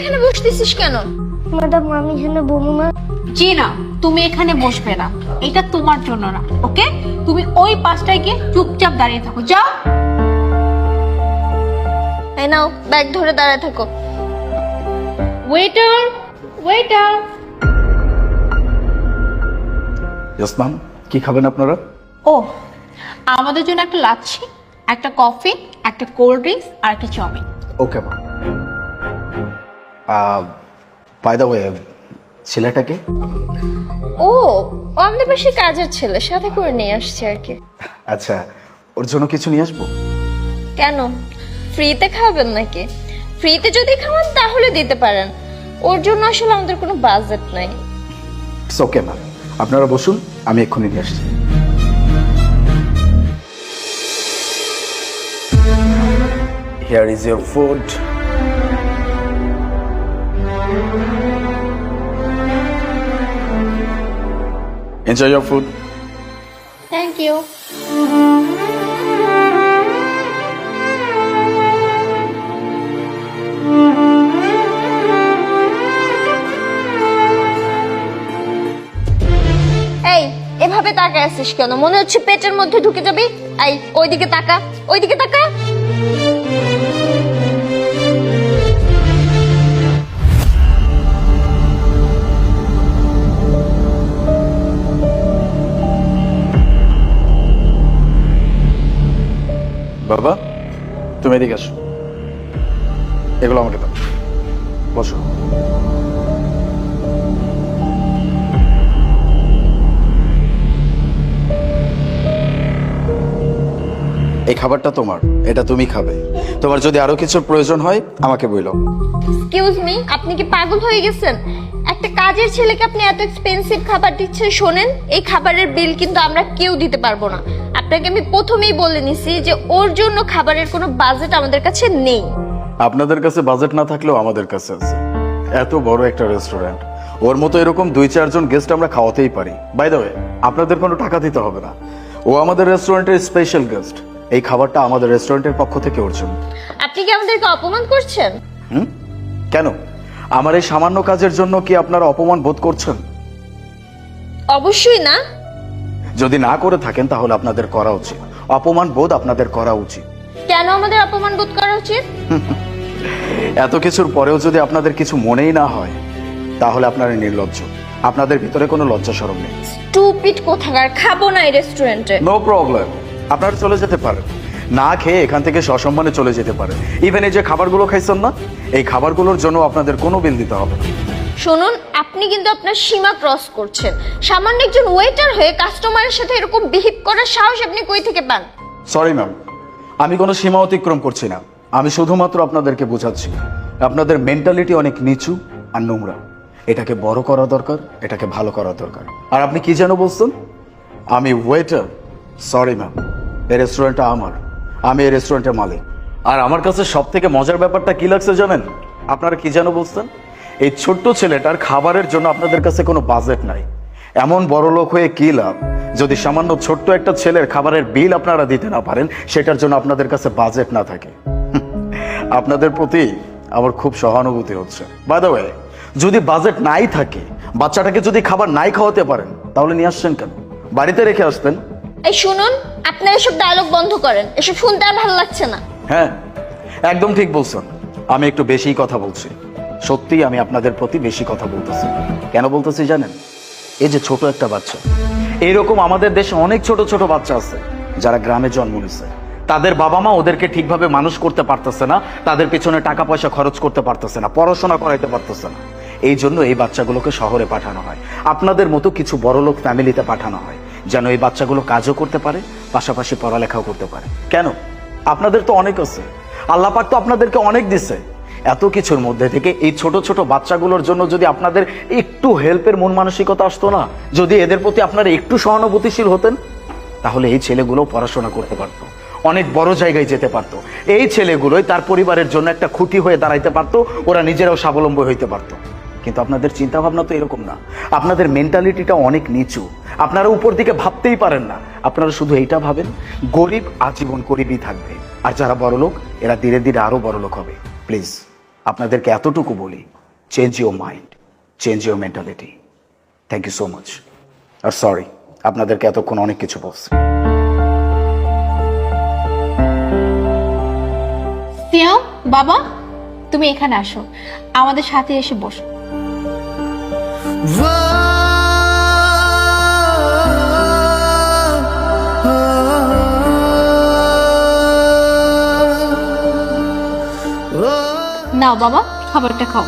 এখানে বসতেছিস কেন? ম্যাডাম আমি এখানে বলবো না। জি না, তুমি এখানে বসবে না, এটা তোমার জন্য না। ওকে, তুমি ওই পাশটায় গিয়ে চুপচাপ দাঁড়িয়ে থাকো, যাও। এই নাও ব্যাগ ধরে দাঁড়ায় থাকো। Waiter, waiter. ইয়েস ম্যাম, কি খাবেন আপনারা? ও, আমাদের জন্য একটা লাচ্ছি, একটা কফি, একটা কোল্ড ড্রিঙ্কস আর একটা chow mein. Okay ma'am. By the way, ছেলেটাকে? ও ও আমাদের পাশে কাজের ছেলে, সাথে করে নিয়ে আসছে আর কি। আচ্ছা, ওর জন্য কিছু নিয়ে আসবো? কেন, ফ্রিতে খাবেন নাকি? ফ্রিতে যদি খাওয়ান তাহলে দিতে পারেন, ওর জন্য আসলে আমাদের কোনো বাজেট নাই। ইটস ওকে ম্যাম, আপনারা বসুন, আমি এক্ষুনি নিয়ে আসছি। Here is your food. Enjoy your food. Thank you. এই এভাবে তাকায় আছিস কেন? মনে হচ্ছে পেটের মধ্যে ঢুকে যাবি। এই ওইদিকে তাকা, ওইদিকে তাকা। বাবা, তুমি এদিকে আসো, এগুলো আমাকে দাও। বসো। এই খাবারটা তোমার, এটা তুমি খাবে। তোমার যদি আরো কিছুর প্রয়োজন হয় আমাকে বইলো। এক্সকিউজ মি, আপনি কি পাগল হয়ে গেছেন? একটা কাজের ছেলেকে আপনি এত এক্সপেন্সিভ খাবার দিচ্ছেন। শোনেন, এই খাবারের বিল কিন্তু আমরা কেউ দিতে পারবো না। আপনাকে আমি প্রথমেই বলে নিছি যে ওর জন্য খাবারের কোনো বাজেট আমাদের কাছে নেই। আপনাদের কাছে বাজেট না থাকলেও আমাদের কাছে আছে। এত বড় একটা রেস্টুরেন্ট, ওর মতো এরকম 2-4 জন গেস্ট আমরা খাওয়াতেই পারি। বাই দ্য ওয়ে, আপনাদের কোনো টাকা দিতে হবে না। ও আমাদের রেস্টুরেন্টের স্পেশাল গেস্ট। এই খাবারটা আমাদের রেস্টুরেন্টের পক্ষ থেকে ওর জন্য। আপনি কি আমাদেরকে অপমান করছেন? কেন, আমার এই সামান্য কাজের জন্য কি আপনারা অপমান বোধ করছেন? অবশ্যই না। যদি না করে থাকেন তাহলে আপনাদের করা উচিত। অপমান বোধ আপনাদের করা উচিত। কেন আমাদের অপমান বোধ করা উচিত? এত কিছুর পরেও যদি আপনাদের কিছু মনেই না হয় তাহলে আপনারা নির্লজ্জ। আপনাদের ভিতরে কোনো লজ্জা শরম নেই। স্টুপিড কোথাকার, খাবো না এই রেস্টুরেন্টে। নো প্রবলেম, আপনারা চলে যেতে পারেন। না খেয়ে এখান থেকে সসম্মানে চলে যেতে পারেন। ইভেন এই যে খাবারগুলো খাইছেন না, এই খাবারগুলোর জন্য আপনাদের কোনো বিল দিতে হবে না। শুনুন, আপনি কিন্তু আপনার সীমা ক্রস করছেন। সামান্য একজন ওয়েটার হয়ে কাস্টমারের সাথে এরকম বিহেভ করার সাহস আপনি কই থেকে পান? সরি ম্যাম, আমি কোনো সীমা অতিক্রম করছি না। আমি শুধুমাত্র আপনাদেরকে বোঝাচ্ছি আপনাদের মেন্টালিটি অনেক নিচু আর নোংরা। এটাকে বড় করা দরকার, এটাকে ভালো করা দরকার। আর আপনি কি যেন বলছেন? আমি ওয়েটার? সরি ম্যাম, এই রেস্টুরেন্টটা আমার, আমি এই রেস্টুরেন্টের মালিক। আর আমার কাছে সব থেকে মজার ব্যাপারটা কি লাগছে জানেন? আপনারা কি যেন বলছেন? এই ছোট্ট ছেলেটার খাবারের জন্য আপনাদের কাছে কোনো বাজেট নাই। এমন বড় লোক হয়ে কি লাভ যদি সামান্য ছোট্ট একটা ছেলের খাবারের বিল আপনারা দিতে না পারেন, সেটার জন্য আপনাদের কাছে বাজেট না থাকে। আপনাদের প্রতি আমার খুব সহানুভূতি হচ্ছে। বাই দ্য ওয়ে, যদি বাজেট নাই থাকে, বাচ্চাটাকে যদি খাবার নাই খাওয়াতে পারেন, তাহলে নিয়ে আসছেন কেন? বাড়িতে রেখে আসতেন। এই শুনুন, আপনার এসব ডায়লগ বন্ধ করেন, এসব শুনতে আর ভালো লাগছে না। হ্যাঁ, একদম ঠিক বলছেন। আমি একটু বেশিই কথা বলছি। সত্যি আমি আপনাদের প্রতি বেশি কথা বলতেছি। কেন বলতেছি জানেন? এই যে ছোট একটা বাচ্চা, এইরকম আমাদের দেশে অনেক ছোট ছোট বাচ্চা আছে যারা গ্রামে জন্ম নিছে। তাদের বাবা মা ওদেরকে ঠিকভাবে মানুষ করতে পারতেছে না, তাদের পেছনে টাকা পয়সা খরচ করতে পারতেছে না, পড়াশোনা করাইতে পারতেছে না। এই জন্য এই বাচ্চাগুলোকে শহরে পাঠানো হয়, আপনাদের মতো কিছু বড়লোক ফ্যামিলিতে পাঠানো হয়, যেন এই বাচ্চাগুলো কাজও করতে পারে, পাশাপাশি পড়ালেখাও করতে পারে। কেন? আপনাদের তো অনেক আছে, আল্লাহ পাক তো আপনাদেরকে অনেক দিছে। এত কিছুর মধ্যে থেকে এই ছোট ছোট বাচ্চাগুলোর জন্য যদি আপনাদের একটু হেল্পের মন মানসিকতা আসতো না, যদি এদের প্রতি আপনারা একটু সহানুভূতিশীল হতেন, তাহলে এই ছেলেগুলো পড়াশোনা করতে পারতো, অনেক বড় জায়গায় যেতে পারতো। এই ছেলেগুলোই তার পরিবারের জন্য একটা খুঁটি হয়ে দাঁড়াইতে পারতো, ওরা নিজেরাও স্বাবলম্বী হইতে পারতো। কিন্তু আপনাদের চিন্তা ভাবনা তো এরকম না। আপনাদের মেন্টালিটিটা অনেক নিচু। আপনারা উপর দিকে ভাবতেই পারেন না। আপনারা শুধু এইটা ভাবেন, গরিব আজীবন গরিবই থাকবে, আর যারা বড়লোক এরা ধীরে ধীরে আরো বড়লোক হবে। প্লিজ আপনাদেরকে এতটুকু বলি, change your mind, change your mentality. Thank you so much. আর সরি, আপনাদেরকে এতক্ষণ অনেক কিছু বলছি। সিয়াম, বাবা, তুমি এখানে আসো, আমাদের সাথে এসে বসো। নাও বাবা, খাবারটা খাও।